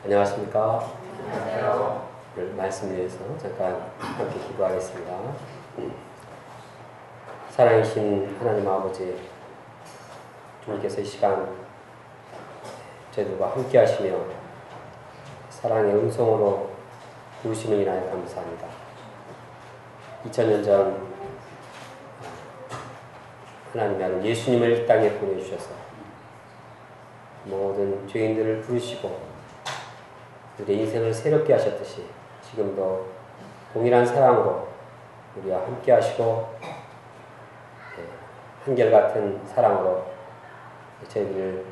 안녕하십니까? 안녕하세요. 오늘 말씀 위해서 잠깐 함께 기도하겠습니다. 사랑이신 하나님 아버지, 주님께서 이 시간 저희들과 함께 하시며 사랑의 음성으로 부르심을 인하여 감사합니다. 2000년 전 하나님의 아들 예수님을 이 땅에 보내주셔서 모든 죄인들을 부르시고 우리의 인생을 새롭게 하셨듯이 지금도 동일한 사랑으로 우리와 함께 하시고 한결같은 사랑으로 저희들을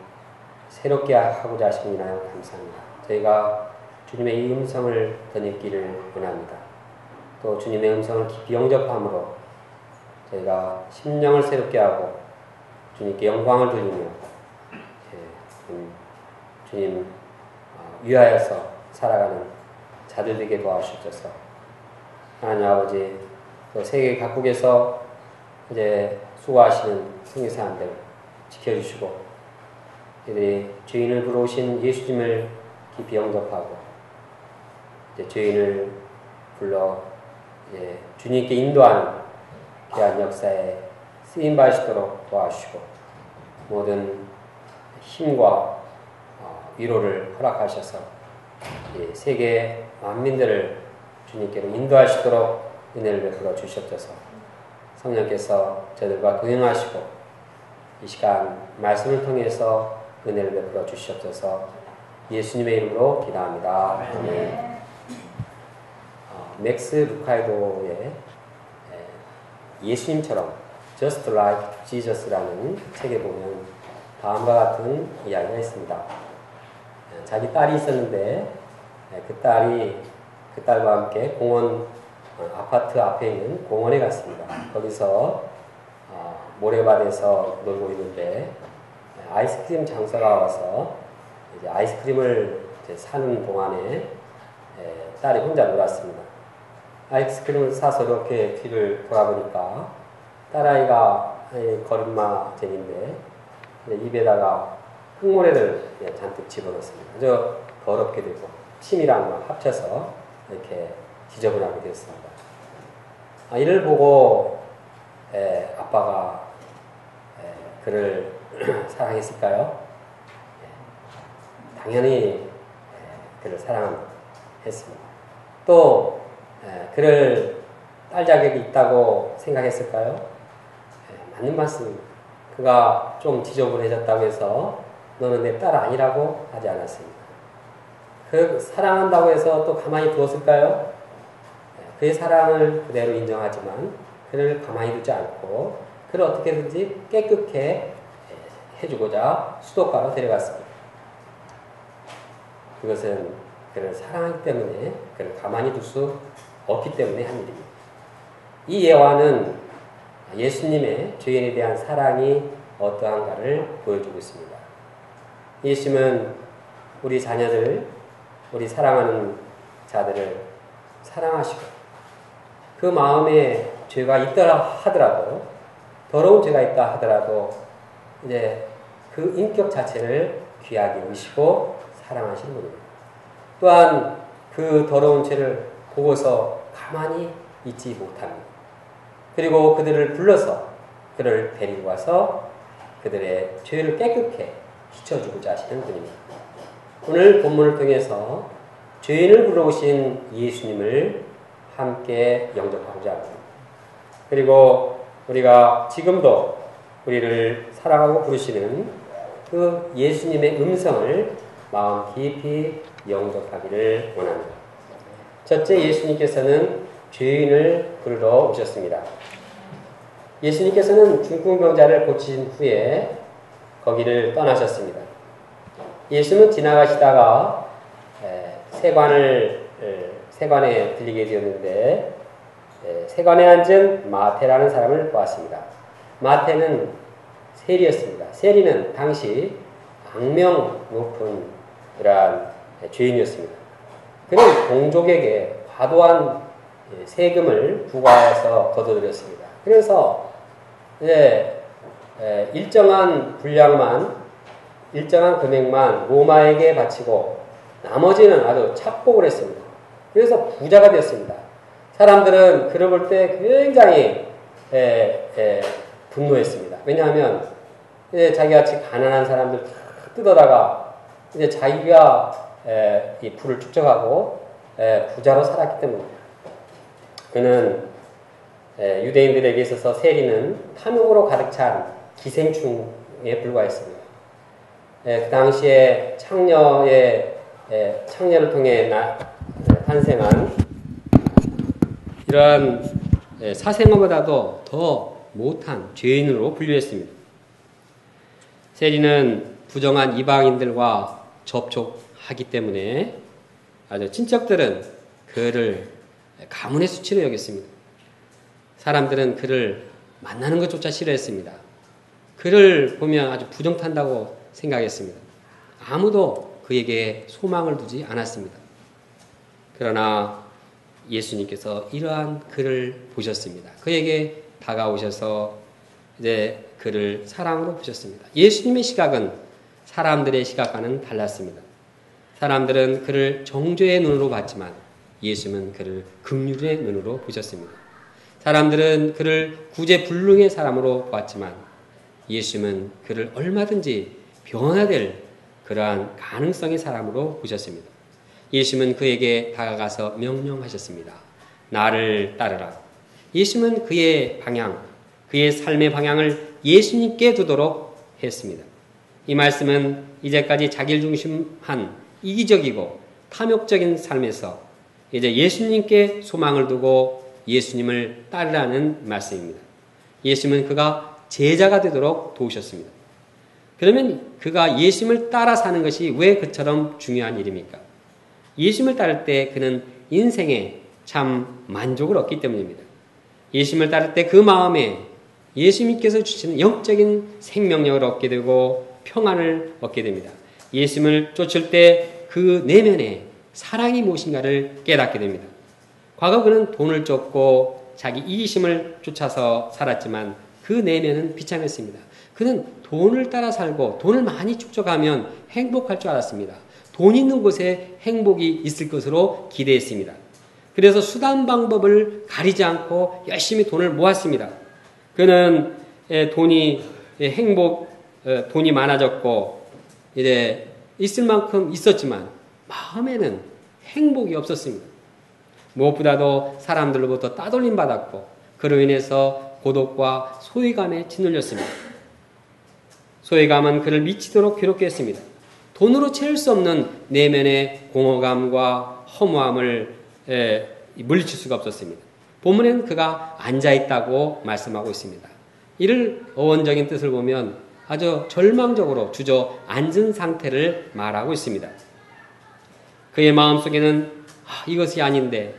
새롭게 하고자 하심을 인하여 감사합니다. 저희가 주님의 이 음성을 덧입기를 원합니다. 또 주님의 음성을 깊이 영접함으로 저희가 심령을 새롭게 하고 주님께 영광을 돌리며 주님 위하여서 살아가는 자들 되게 도와주셔서 하나님 아버지, 또 세계 각국에서 이제 수고하시는 성교사님들 지켜주시고 이들이 죄인을 부르신 예수님을 깊이 영접하고 이제 죄인을 불러 이제 주님께 인도하는 귀한 역사에 쓰임 받으시도록 도와주시고 모든 힘과 위로를 허락하셔서 세계 만민들을 주님께로 인도하시도록 은혜를 베풀어 주시옵소서. 성령께서 저들과 동행하시고 이 시간 말씀을 통해서 은혜를 베풀어 주시옵소서. 예수님의 이름으로 기도합니다. 아멘. 맥스 루카이도의 예수님처럼 Just Like Jesus라는 책에 보면 다음과 같은 이야기가 있습니다. 자기 딸이 있었는데 그 딸과 함께 공원 아파트 앞에 있는 공원에 갔습니다. 거기서 모래밭에서 놀고 있는데 아이스크림 장사가 와서 이제 아이스크림을 이제 사는 동안에 딸이 혼자 놀았습니다. 아이스크림을 사서 이렇게 뒤를 돌아보니까 딸아이가 걸음마쟁인데 입에다가 흙모래를 잔뜩 집어넣습니다. 아주 더럽게 되고 침이랑 합쳐서 이렇게 지저분하게 되었습니다. 이를 보고 아빠가 그를 사랑했을까요? 당연히 그를 사랑했습니다. 또 그를 딸 자격이 있다고 생각했을까요? 맞는 말씀입니다. 그가 좀 지저분해졌다고 해서 너는 내 딸 아니라고 하지 않았습니다. 그 사랑한다고 해서 또 가만히 두었을까요? 그의 사랑을 그대로 인정하지만 그를 가만히 두지 않고 그를 어떻게든지 깨끗게 해주고자 수도가로 데려갔습니다. 그것은 그를 사랑하기 때문에 그를 가만히 둘 수 없기 때문에 한 일입니다. 이 예화는 예수님의 죄인에 대한 사랑이 어떠한가를 보여주고 있습니다. 예수님은 우리 자녀들, 우리 사랑하는 자들을 사랑하시고 그 마음에 죄가 있더라 하더라도 더러운 죄가 있다 하더라도 이제 그 인격 자체를 귀하게 여기시고 사랑하시는 분입니다. 또한 그 더러운 죄를 보고서 가만히 있지 못합니다. 그리고 그들을 불러서 그를 데리고 와서 그들의 죄를 깨끗게 씻어주고자 하시는 분입니다. 오늘 본문을 통해서 죄인을 불러오신 예수님을 함께 영접하고자 합니다. 그리고 우리가 지금도 우리를 사랑하고 부르시는 그 예수님의 음성을 마음 깊이 영접하기를 원합니다. 첫째, 예수님께서는 죄인을 부르러 오셨습니다. 예수님께서는 중풍병자를 고치신 후에 거기를 떠나셨습니다. 예수님은 지나가시다가 세관에 들리게 되었는데 세관에 앉은 마태라는 사람을 보았습니다. 마태는 세리였습니다. 세리는 당시 악명 높은 그러한 죄인이었습니다. 그는 동족에게 과도한 세금을 부과해서 거둬들였습니다. 그래서 일정한 분량만 일정한 금액만 로마에게 바치고 나머지는 아주 착복을 했습니다. 그래서 부자가 되었습니다. 사람들은 그를 볼 때 굉장히 분노했습니다. 왜냐하면 이제 자기같이 가난한 사람들 다 뜯어다가 이제 자기가 이 부를 축적하고 부자로 살았기 때문입니다. 그는 유대인들에게 있어서 세리는 탐욕으로 가득 찬 기생충에 불과했습니다. 그 당시에 창녀를 통해 탄생한 이러한 사생아보다도 더 못한 죄인으로 분류했습니다. 세리는 부정한 이방인들과 접촉하기 때문에 아주 친척들은 그를 가문의 수치로 여겼습니다. 사람들은 그를 만나는 것조차 싫어했습니다. 그를 보면 아주 부정탄다고 생각했습니다. 아무도 그에게 소망을 두지 않았습니다. 그러나 예수님께서 이러한 그를 보셨습니다. 그에게 다가오셔서 이제 그를 사랑으로 보셨습니다. 예수님의 시각은 사람들의 시각과는 달랐습니다. 사람들은 그를 정죄의 눈으로 봤지만 예수님은 그를 긍휼의 눈으로 보셨습니다. 사람들은 그를 구제불능의 사람으로 보았지만 예수님은 그를 얼마든지 변화될 그러한 가능성의 사람으로 보셨습니다. 예수님은 그에게 다가가서 명령하셨습니다. 나를 따르라. 예수님은 그의 방향, 그의 삶의 방향을 예수님께 두도록 했습니다. 이 말씀은 이제까지 자기를 중심한 이기적이고 탐욕적인 삶에서 이제 예수님께 소망을 두고 예수님을 따르라는 말씀입니다. 예수님은 그가 제자가 되도록 도우셨습니다. 그러면 그가 예수님을 따라 사는 것이 왜 그처럼 중요한 일입니까? 예수님을 따를 때 그는 인생에 참 만족을 얻기 때문입니다. 예수님을 따를 때 그 마음에 예수님께서 주시는 영적인 생명력을 얻게 되고 평안을 얻게 됩니다. 예수님을 쫓을 때 그 내면에 사랑이 무엇인가를 깨닫게 됩니다. 과거 그는 돈을 쫓고 자기 이기심을 쫓아서 살았지만 그 내면은 비참했습니다. 그는 돈을 따라 살고 돈을 많이 축적하면 행복할 줄 알았습니다. 돈 있는 곳에 행복이 있을 것으로 기대했습니다. 그래서 수단 방법을 가리지 않고 열심히 돈을 모았습니다. 그는 돈이 많아졌고 이제 있을 만큼 있었지만 마음에는 행복이 없었습니다. 무엇보다도 사람들로부터 따돌림 받았고 그로 인해서 고독과 소외감에 짓눌렸습니다. 소외감은 그를 미치도록 괴롭게 했습니다. 돈으로 채울 수 없는 내면의 공허감과 허무함을 물리칠 수가 없었습니다. 본문에는 그가 앉아있다고 말씀하고 있습니다. 이를 어원적인 뜻을 보면 아주 절망적으로 주저앉은 상태를 말하고 있습니다. 그의 마음속에는 이것이 아닌데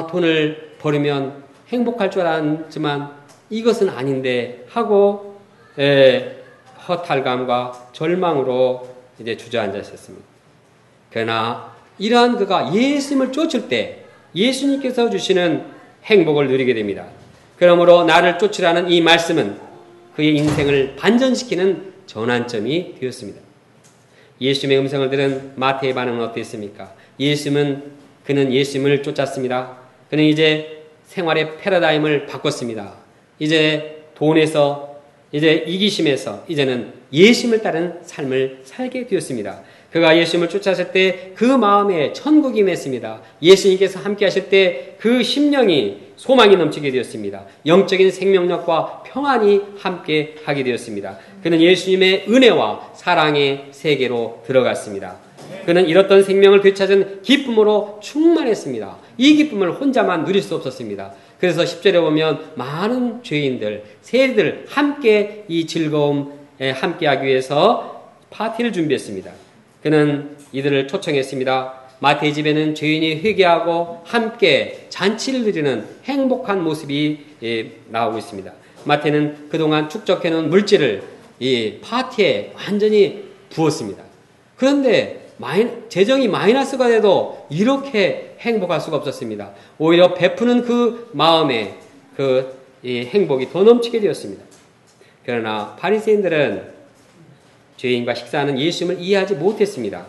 돈을 벌으면 행복할 줄 알았지만 이것은 아닌데 하고 허탈감과 절망으로 이제 주저앉아 있었습니다. 그러나 이러한 그가 예수님을 쫓을 때 예수님께서 주시는 행복을 누리게 됩니다. 그러므로 나를 쫓으라는 이 말씀은 그의 인생을 반전시키는 전환점이 되었습니다. 예수님의 음성을 들은 마태의 반응은 어땠습니까? 그는 예수님을 쫓았습니다. 그는 이제 생활의 패러다임을 바꿨습니다. 이제 돈에서, 이제 이기심에서 이제는 예수님을 따른 삶을 살게 되었습니다. 그가 예수님을 쫓았을 때 그 마음에 천국이 맺습니다. 예수님께서 함께 하실 때 그 심령이 소망이 넘치게 되었습니다. 영적인 생명력과 평안이 함께 하게 되었습니다. 그는 예수님의 은혜와 사랑의 세계로 들어갔습니다. 그는 잃었던 생명을 되찾은 기쁨으로 충만했습니다. 이 기쁨을 혼자만 누릴 수 없었습니다. 그래서 10절에 보면 많은 죄인들, 세리들 함께 이 즐거움에 함께하기 위해서 파티를 준비했습니다. 그는 이들을 초청했습니다. 마태의 집에는 죄인이 회개하고 함께 잔치를 누리는 행복한 모습이 나오고 있습니다. 마태는 그동안 축적해놓은 물질을 이 파티에 완전히 부었습니다. 그런데 재정이 마이너스가 돼도 이렇게 행복할 수가 없었습니다. 오히려 베푸는 그 마음에 이 행복이 더 넘치게 되었습니다. 그러나 바리새인들은 죄인과 식사하는 예수님을 이해하지 못했습니다.